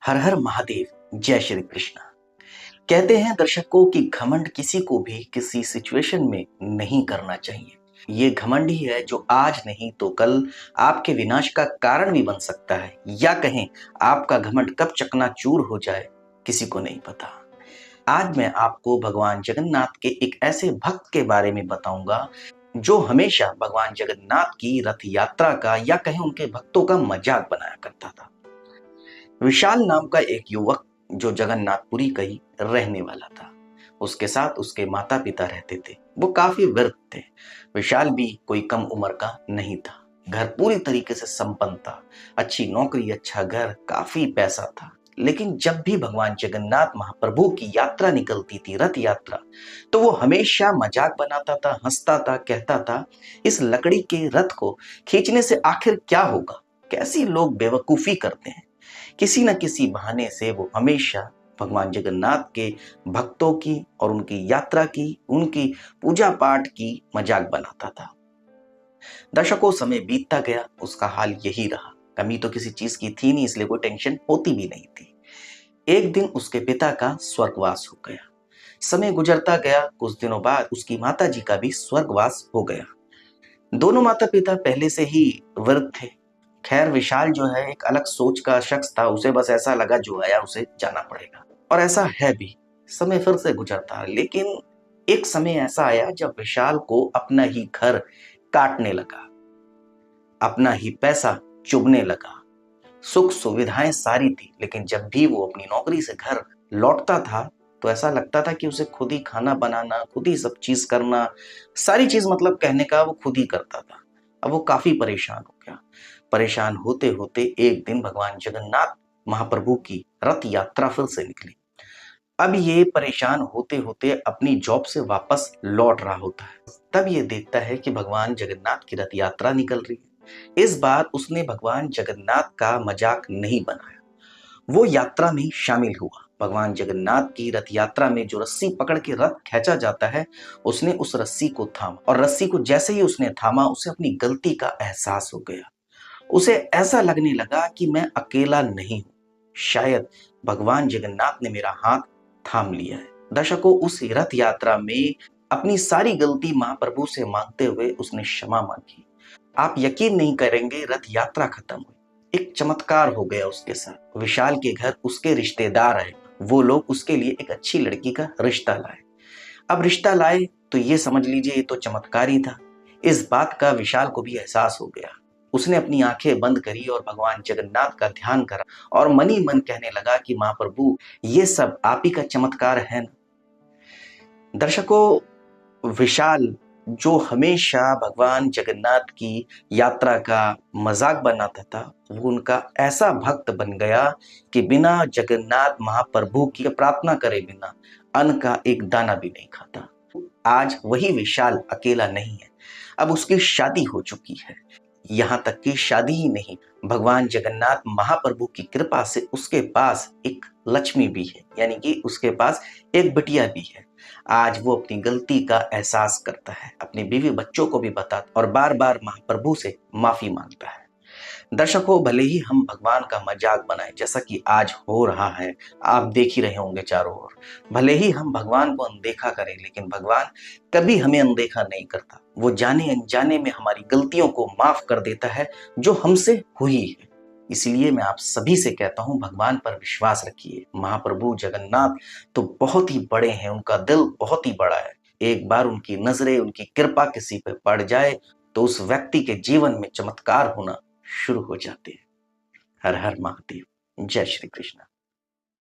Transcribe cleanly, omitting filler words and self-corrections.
हर हर महादेव, जय श्री कृष्ण। कहते हैं दर्शकों कि घमंड किसी को भी किसी सिचुएशन में नहीं करना चाहिए। ये घमंड ही है जो आज नहीं तो कल आपके विनाश का कारण भी बन सकता है, या कहें आपका घमंड कब चकनाचूर हो जाए किसी को नहीं पता। आज मैं आपको भगवान जगन्नाथ के एक ऐसे भक्त के बारे में बताऊंगा जो हमेशा भगवान जगन्नाथ की रथ यात्रा का या कहें उनके भक्तों का मजाक बनाया करता था। विशाल नाम का एक युवक जो जगन्नाथपुरी का ही रहने वाला था। उसके साथ उसके माता पिता रहते थे। वो काफी वृद्ध थे। विशाल भी कोई कम उम्र का नहीं था। घर पूरी तरीके से संपन्न था। अच्छी नौकरी, अच्छा घर, काफी पैसा था। लेकिन जब भी भगवान जगन्नाथ महाप्रभु की यात्रा निकलती थी, रथ यात्रा, तो वो हमेशा मजाक बनाता था, हंसता था, कहता था, इस लकड़ी के रथ को खींचने से आखिर क्या होगा, कैसी लोग बेवकूफी करते हैं। किसी न किसी बहाने से वो हमेशा भगवान जगन्नाथ के भक्तों की और उनकी यात्रा की, उनकी पूजा पाठ की मजाक बनाता था। दशकों समय बीतता गया, उसका हाल यही रहा। कमी तो किसी चीज की थी नहीं, इसलिए कोई टेंशन होती भी नहीं थी। एक दिन उसके पिता का स्वर्गवास हो गया। समय गुजरता गया। कुछ दिनों बाद उसकी माता जी का भी स्वर्गवास हो गया। दोनों माता पिता पहले से ही वृद्ध थे। खैर, विशाल जो है एक अलग सोच का शख्स था। उसे बस ऐसा लगा जो आया उसे जाना पड़ेगा, और ऐसा है भी। समय फिर से गुजरता, लेकिन एक समय ऐसा आया जब विशाल को अपना ही घर काटने लगा, अपना ही पैसा चुभने लगा। सुख सुविधाएं सारी थी, लेकिन जब भी वो अपनी नौकरी से घर लौटता था तो ऐसा लगता था कि उसे खुद ही खाना बनाना, खुद ही सब चीज करना, सारी चीज मतलब कहने का वो खुद ही करता था। अब वो काफी परेशान हो गया। परेशान होते होते एक दिन भगवान जगन्नाथ महाप्रभु की रथ यात्रा फिर से निकली। अब ये परेशान होते होते अपनी जॉब से वापस लौट रहा होता है। तब ये देखता है कि भगवान जगन्नाथ की रथ यात्रा निकल रही है। इस बार उसने भगवान जगन्नाथ का मजाक नहीं बनाया। वो यात्रा में शामिल हुआ। भगवान जगन्नाथ की रथ यात्रा में जो रस्सी पकड़ के रथ खींचा जाता है, उसने उस रस्सी को थामा, और रस्सी को जैसे ही उसने थामा, उसे अपनी गलती का एहसास हो गया। उसे ऐसा लगने लगा कि मैं अकेला नहीं हूं, शायद भगवान जगन्नाथ ने मेरा हाथ थाम लिया है। दर्शकों, उस रथ यात्रा में अपनी सारी गलती महाप्रभु से मांगते हुए उसने क्षमा मांगी। आप यकीन नहीं करेंगे, रथ यात्रा खत्म हुई, एक चमत्कार हो गया उसके साथ। विशाल के घर उसके रिश्तेदार आए। वो लोग उसके लिए एक अच्छी लड़की का रिश्ता लाए। अब रिश्ता लाए तो ये समझ लीजिए ये तो चमत्कार ही था। इस बात का विशाल को भी एहसास हो गया। उसने अपनी आंखें बंद करी और भगवान जगन्नाथ का ध्यान करा, और मन ही मन कहने लगा कि महाप्रभु, ये सब आप ही का चमत्कार है ना। दर्शकों, विशाल जो हमेशा भगवान जगन्नाथ की यात्रा का मजाक बनाता था, वो उनका ऐसा भक्त बन गया कि बिना जगन्नाथ महाप्रभु की प्रार्थना करे बिना अन्न का एक दाना भी नहीं खाता। आज वही विशाल अकेला नहीं है। अब उसकी शादी हो चुकी है। यहाँ तक कि शादी ही नहीं, भगवान जगन्नाथ महाप्रभु की कृपा से उसके पास एक लक्ष्मी भी है, यानी कि उसके पास एक बिटिया भी है। आज वो अपनी गलती का एहसास करता है, अपने बीवी बच्चों को भी बताता और बार बार महाप्रभु से माफी मांगता है। दर्शकों, भले ही हम भगवान का मजाक बनाएं, जैसा कि आज हो रहा है, आप देख ही रहे होंगे चारों ओर। भले ही हम भगवान को अनदेखा करें, लेकिन भगवान कभी हमें अनदेखा नहीं करता। वो जाने अनजाने में हमारी गलतियों को माफ कर देता है जो हमसे हुई है। इसलिए मैं आप सभी से कहता हूं, भगवान पर विश्वास रखिए। महाप्रभु जगन्नाथ तो बहुत ही बड़े हैं, उनका दिल बहुत ही बड़ा है। एक बार उनकी नजरें, उनकी कृपा किसी पर पड़ जाए तो उस व्यक्ति के जीवन में चमत्कार होना शुरू हो जाते हैं। हर हर महादेव, जय श्री कृष्ण।